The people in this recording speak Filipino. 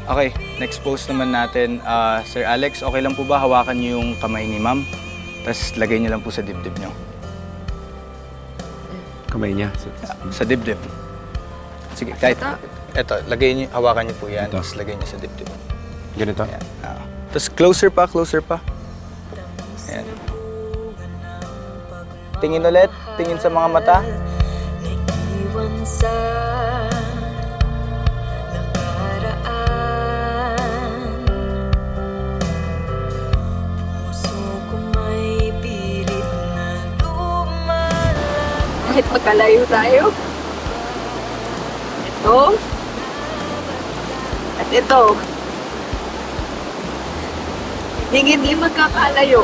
Okay, next post naman natin. Sir Alex, okay lang po ba hawakan niyo yung kamay ni ma'am? Tapos lagay niyo lang po sa dibdib niyo. Kamay niya. Sa dibdib. Sige, kahit... Ito, hawakan niyo po yan. Ito. Tapos lagay niyo sa dibdib. Ganito? Ayan. Tapos closer pa, closer pa. Ayan. Tingin ulit. Tingin sa mga mata. Naiiwan sa nakaraan. Puso ko may pilit na lumalang. Kahit magkalayo tayo. Ito. At ito. Hindi magkakalayo.